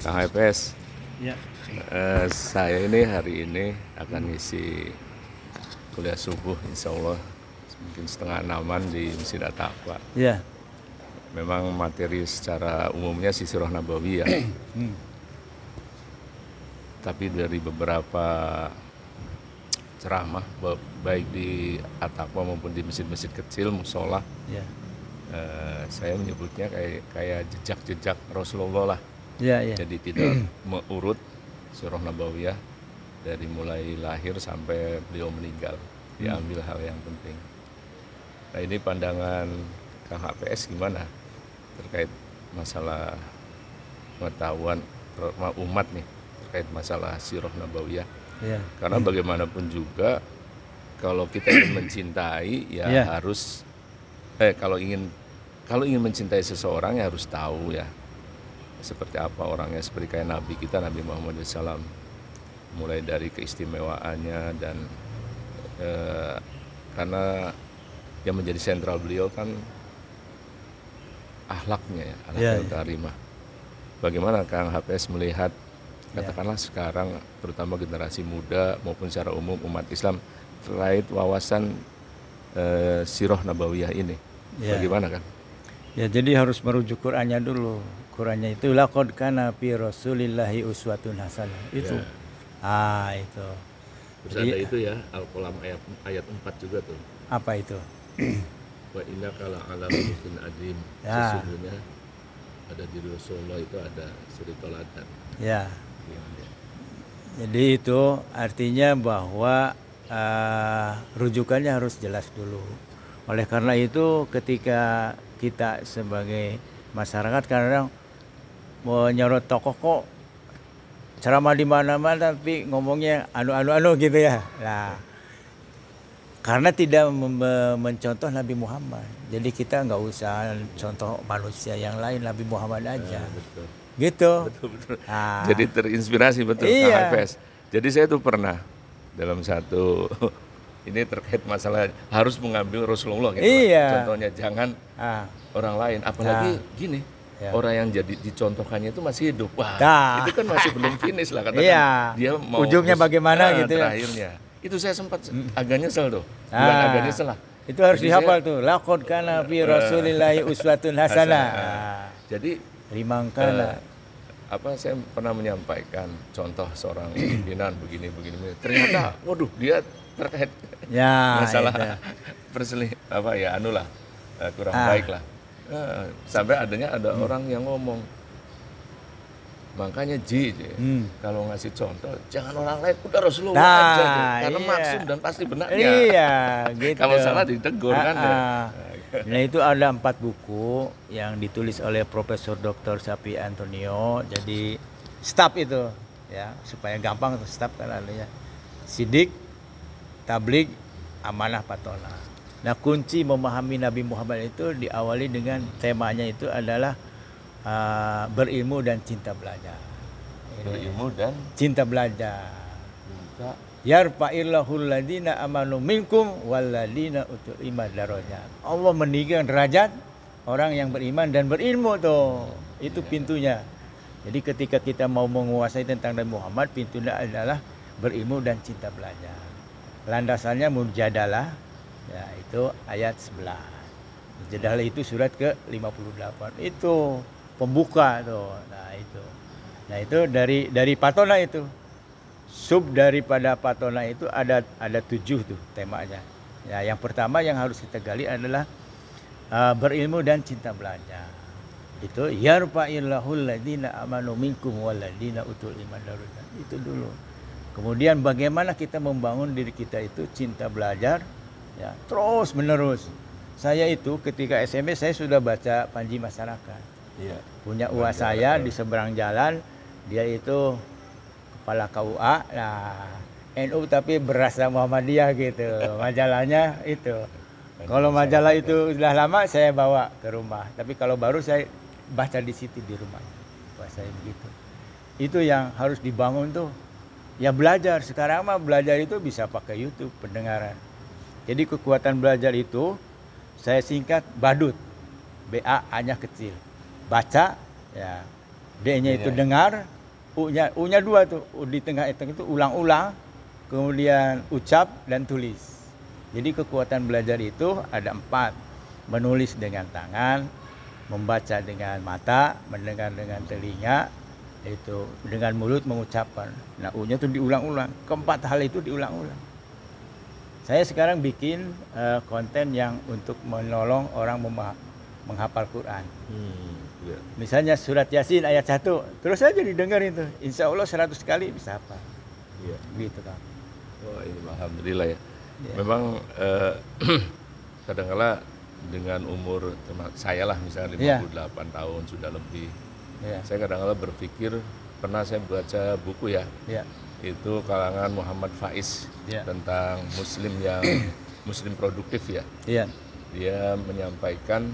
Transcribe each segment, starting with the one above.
Kang HPS, Ya, saya ini hari ini akan ngisi kuliah subuh insya Allah mungkin setengah enaman di Masjid At-Taqwa. ya, Memang materi secara umumnya Sirah Nabawi ya, tapi dari beberapa ceramah baik di At-Taqwa maupun di masjid-masjid kecil, musola, ya, saya menyebutnya kayak jejak-jejak Rasulullah lah. ya, ya. Jadi tidak mengurut Sirah Nabawiyah dari mulai lahir sampai beliau meninggal, diambil hal yang penting. Nah ini pandangan Kang HPS gimana terkait masalah pengetahuan terutama umat nih terkait masalah Sirah Nabawiyah. Ya. Karena bagaimanapun juga kalau kita ingin mencintai ya Ya. harus kalau ingin mencintai seseorang ya harus tahu ya seperti apa orangnya, seperti kayak Nabi kita Nabi Muhammad SAW, mulai dari keistimewaannya dan karena yang menjadi sentral beliau kan akhlaknya ya, akhlakul karimah. Bagaimana Kang HPS melihat katakanlah sekarang terutama generasi muda maupun secara umum umat Islam terkait wawasan Sirah Nabawiyah ini? Bagaimana kan? Ya, jadi harus merujuk Qur'annya dulu. Qur'annya itu laqad kana fi Rasulillahi uswatun hasanah. Itu. Itu. Terus Jadi, ada itu ya Al-Qalam ayat 4 juga tuh. apa itu? Wa innaka la'ala khuluqin adzim. Ya. Sesungguhnya ada di Rasulullah itu ada suri teladan. Ya. Jadi itu artinya bahwa rujukannya harus jelas dulu. Oleh karena itu ketika kita sebagai masyarakat kadang menyorot tokoh kok ceramah di mana-mana tapi ngomongnya anu gitu ya. Nah, karena tidak mencontoh Nabi Muhammad. Jadi kita nggak usah contoh manusia yang lain, Nabi Muhammad aja. Betul. Gitu. Betul. Nah, Jadi terinspirasi betul iya. Kang HPS. Jadi saya tuh pernah dalam satu ini terkait masalah harus mengambil Rasulullah gitu. Iya. Contohnya jangan orang lain, apalagi gini. Ya. Orang yang jadi dicontohkannya itu masih hidup. Wah, Nah. itu kan masih belum finish lah katakan. Iya. Dia mau Ujungnya bagaimana gitu ya. terakhirnya. Itu saya sempat agak nyesel tuh. Bukan agak nyesel lah. Itu harus Jadi dihafal tuh. Laqad kana fi Rasulillahi uswatun hasanah. Jadi Liman kana. saya pernah menyampaikan contoh seorang pimpinan begini. Ternyata waduh dia terkait masalah kurang baik lah. Sampai ada orang yang ngomong, makanya kalau ngasih contoh jangan orang lain, udah Rasulullah aja tuh. Karena maksum dan pasti benarnya. Iya, gitu. Kalau salah ditegur kan. Nah itu ada 4 buku yang ditulis oleh Profesor Dr. Sapi Antonio. Jadi staf itu ya supaya gampang tuh staf kan adanya. Sidik, tablik, amanah, patona. Nah kunci memahami Nabi Muhammad itu diawali dengan temanya itu adalah berilmu dan cinta belajar. Berilmu dan cinta belajar. cinta. Yarfa'illahul ladina amanu minkum walladina utul ilma darajat. Allah meninggikan derajat orang yang beriman dan berilmu tuh. Itu pintunya. Jadi ketika kita mau menguasai tentang Nabi Muhammad, pintunya adalah berilmu dan cinta belajar. Landasannya mujadalah. Ya, itu ayat 11. Mujadalah itu surat ke-58. Itu pembuka tuh. Nah, itu dari Patona itu. Sub daripada Patona itu ada 7 tuh temanya. Ya, yang pertama yang harus kita gali adalah berilmu dan cinta belajar. Itu yarfa'illahul ladina amanu minkum walladina utul ilma darajat. Itu dulu. Kemudian bagaimana kita membangun diri kita itu cinta belajar ya, terus menerus. Saya itu ketika SMP saya sudah baca Panji Masyarakat. Iya. Punya uas saya di seberang jalan, dia itu kepala KUA, nah NU tapi berasa Muhammadiyah gitu. Majalahnya itu. Kalau majalah itu sudah lama saya bawa ke rumah, tapi kalau baru saya baca di situ di rumah. Bahasa begitu. Itu yang harus dibangun tuh. Ya belajar. Sekarang mah belajar itu bisa pakai YouTube pendengaran. Jadi kekuatan belajar itu saya singkat BADUT. BA A-nya kecil. Baca ya D-nya itu dengar, U-nya dua tuh, di tengah itu ulang-ulang, kemudian ucap dan tulis. Jadi kekuatan belajar itu ada 4, menulis dengan tangan, membaca dengan mata, mendengar dengan telinga, itu dengan mulut mengucapkan. Nah, U-nya itu diulang-ulang. Keempat hal itu diulang-ulang. Saya sekarang bikin konten yang untuk menolong orang menghafal Quran. Ya. Misalnya surat Yasin ayat 1, terus aja didengar itu. Insya Allah 100 kali bisa hafal. Ya. Gitu kan. Wah, ini alhamdulillah ya. Ya. Memang kadang-kala dengan umur saya lah misalnya 58 tahun sudah lebih. Ya. Saya kadang-kala berpikir, pernah saya baca buku ya. Ya. Itu kalangan Muhammad Faiz tentang muslim yang muslim produktif ya. Iya. Dia menyampaikan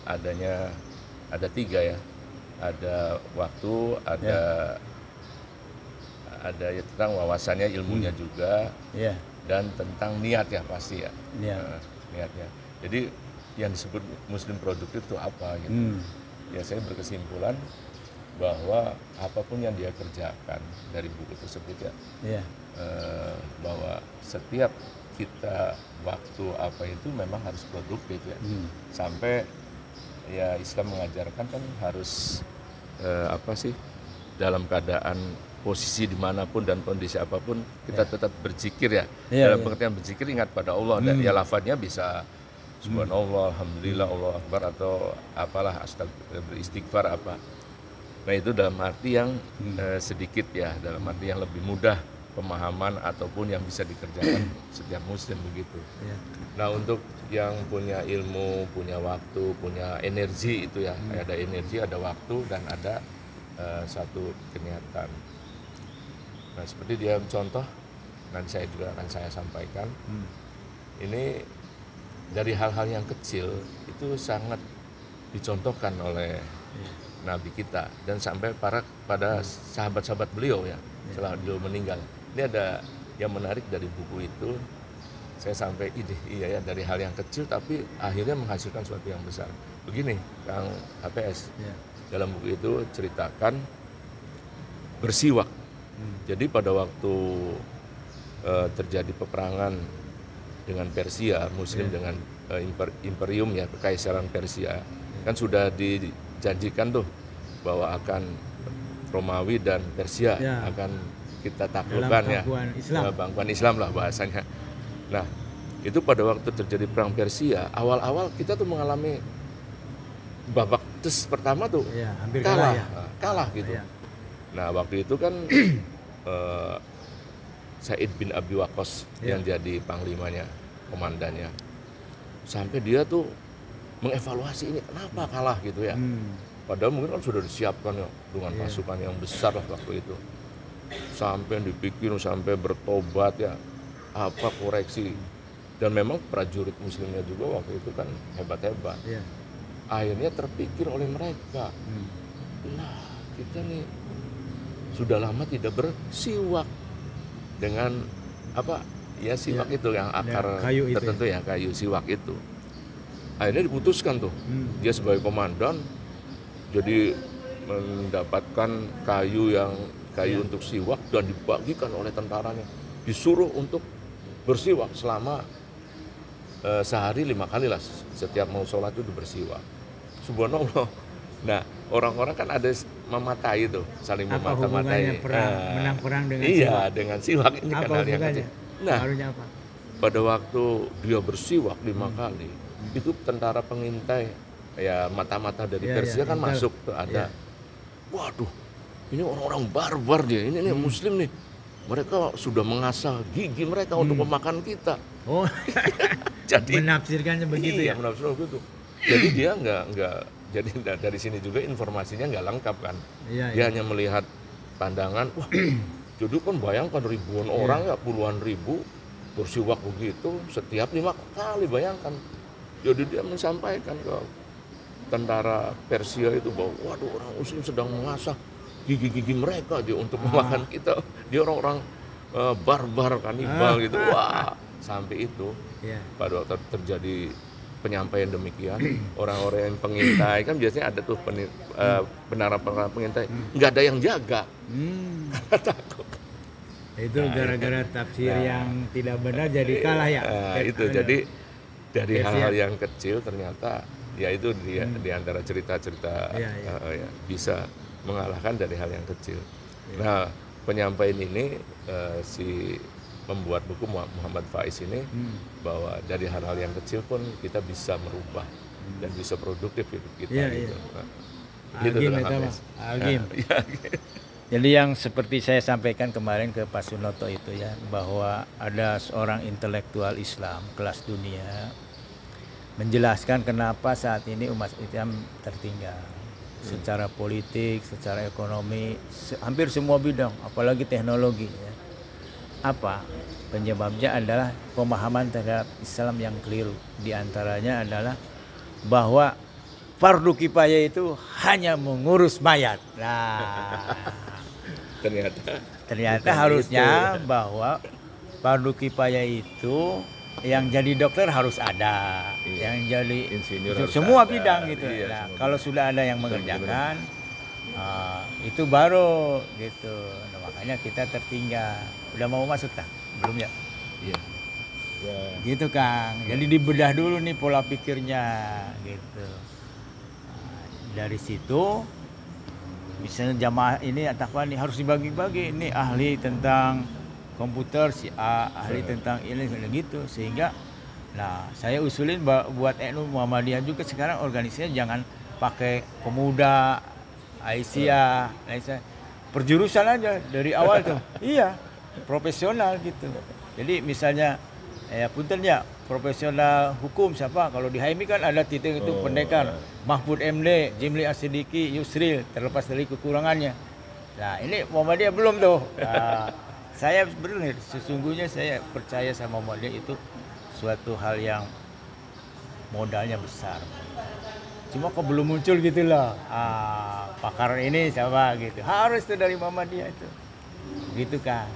ada 3 ya. Ada waktu, ada ya tentang wawasannya, ilmunya juga, dan tentang niat ya pasti ya. Niatnya. Jadi yang disebut muslim produktif itu apa gitu. Ya saya berkesimpulan bahwa apapun yang dia kerjakan dari buku tersebut ya, bahwa setiap kita waktu apa itu memang harus produktif ya. Sampai ya Islam mengajarkan kan harus dalam keadaan posisi dimanapun dan kondisi apapun kita tetap berzikir ya. Dalam pengertian berzikir ingat pada Allah, dan ya lafadznya bisa subhanallah, alhamdulillah, Allah akbar, atau apalah, beristighfar apa. Nah itu dalam arti yang sedikit ya, dalam arti yang lebih mudah pemahaman ataupun yang bisa dikerjakan setiap muslim begitu. Nah untuk yang punya ilmu, punya waktu, punya energi itu ya, ada energi, ada waktu, dan ada satu kegiatan. Nah seperti dia contoh, nanti saya juga akan saya sampaikan. Ini dari hal-hal yang kecil itu sangat dicontohkan oleh Nabi kita dan sampai pada sahabat-sahabat beliau ya setelah beliau meninggal. Ini ada yang menarik dari buku itu. Saya sampai iya ya, dari hal yang kecil tapi akhirnya menghasilkan sesuatu yang besar. Begini Kang HPS, dalam buku itu ceritakan bersiwak. Jadi pada waktu terjadi peperangan dengan Persia, Muslim dengan imperium ya, kekaisaran Persia, kan sudah dijanjikan tuh bahwa akan Romawi dan Persia akan kita taklukkan ya, bangkuan Islam lah bahasanya. Nah itu pada waktu terjadi perang Persia, awal-awal kita tuh mengalami babak pertama tuh hampir kalah gitu. Nah waktu itu kan Sa'id bin Abi Waqqas yang jadi panglimanya, komandannya, sampai dia tuh mengevaluasi ini kenapa kalah gitu ya. Padahal mungkin kan sudah disiapkan ya dengan pasukan yang besar lah waktu itu. Sampai dipikir, sampai bertobat ya, apa koreksi. Dan memang prajurit muslimnya juga waktu itu kan hebat-hebat. Akhirnya terpikir oleh mereka, nah kita nih sudah lama tidak bersiwak dengan apa ya, siwak itu yang akar kayu tertentu ya, kayu siwak itu. Akhirnya diputuskan tuh, dia sebagai komandan jadi mendapatkan kayu untuk siwak dan dibagikan oleh tentaranya, disuruh untuk bersiwak selama sehari 5 kali lah, setiap mau sholat itu bersiwak. Subhanallah. Nah orang-orang kan ada mematai itu, saling memata-matai. Menang perang dengan siwak? Dengan siwak ini kan hal yang kecil. Nah apa? Pada waktu dia bersiwak 5 kali, itu tentara pengintai ya, mata-mata dari Persia kan masuk tuh ada. Waduh, ini orang-orang barbar dia, ini nih Muslim nih. Mereka sudah mengasah gigi mereka untuk memakan kita. Oh, jadi menafsirkannya begitu ya? Menafsirkan begitu. Jadi dia nggak, jadi dari sini juga informasinya nggak lengkap kan. Dia hanya melihat pandangan, wah, jadi kan bayangkan ribuan orang ya, puluhan ribu bersiwak begitu setiap 5 kali, bayangkan. Jadi dia menyampaikan ke tentara Persia itu bahwa waduh, orang Muslim sedang mengasah gigi-gigi mereka dia untuk memakan kita. Dia orang-orang barbar, kanibal gitu. Wah, sampai itu pada waktu terjadi penyampaian demikian, orang-orang yang pengintai kan biasanya ada tuh penara-penara pengintai, nggak ada yang jaga, takut. Itu gara-gara tafsir yang tidak benar jadi kalah ya. Itu jadi dari hal-hal yang kecil ternyata ya itu di antara cerita-cerita ya, bisa mengalahkan dari hal yang kecil. Nah, penyampaian ini si membuat buku Muhammad Faiz ini bahwa dari hal-hal yang kecil pun kita bisa merubah dan bisa produktif hidup kita gitu. Agim itu Mas. Agim. Jadi yang seperti saya sampaikan kemarin ke Pak Sunoto itu ya, bahwa ada seorang intelektual Islam kelas dunia menjelaskan kenapa saat ini umat Islam tertinggal secara politik, secara ekonomi, hampir semua bidang, apalagi teknologi ya. Apa penyebabnya? Adalah pemahaman terhadap Islam yang keliru. Di antaranya adalah bahwa fardu kifayah itu hanya mengurus mayat. Nah, ternyata harusnya bahwa fardu kifayah itu yang jadi dokter harus ada, yang jadi insinyur semua ada, bidang gitu. Nah, kalau sudah ada yang mengerjakan, itu baru gitu. Nah, makanya kita tertinggal. Udah mau masuk tak? Belum ya? Iya. Ya. Gitu Kang. Jadi dibedah dulu nih pola pikirnya gitu. Nah, dari situ misalnya jamaah ini takwa nih harus dibagi-bagi. Ini ahli tentang komputer, si A ahli tentang ini gitu, sehingga nah saya usulin buat NU Muhammadiyah juga sekarang organisasinya jangan pakai pemuda Aisyah, perjurusan aja dari awal tuh. Iya, profesional gitu. Jadi misalnya punten ya, profesional hukum siapa? Kalau di HMI kan ada titik itu pendekar, Mahfud MD, Jimli Asidiki, Yusril, terlepas dari kekurangannya. Nah, ini Muhammadiyah belum tuh. Nah, saya benar, sesungguhnya saya percaya sama Muhammadiyah itu suatu hal yang modalnya besar. Cuma kok belum muncul gitu loh. Pakar ini siapa gitu. Harus tuh dari Muhammadiyah itu. Gitu kan.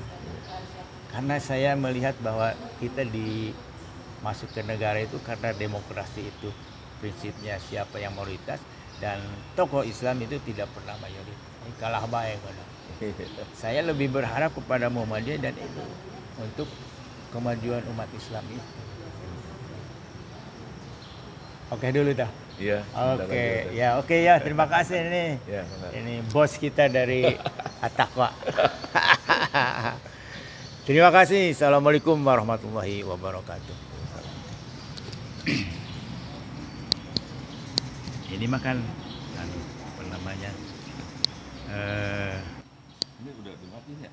Karena saya melihat bahwa kita masuk ke negara itu karena demokrasi itu prinsipnya siapa yang mayoritas, dan tokoh Islam itu tidak pernah mayoritas. Ini kalah baik. Saya lebih berharap kepada Muhammadiyah dan itu untuk kemajuan umat Islam itu. Oke dulu dah. Iya. Oke ya, terima kasih nih. Ya, ini bos kita dari At-Taqwa. Terima kasih. Assalamualaikum warahmatullahi wabarakatuh. Ini makan apa namanya? Ini udah dimatiin ya?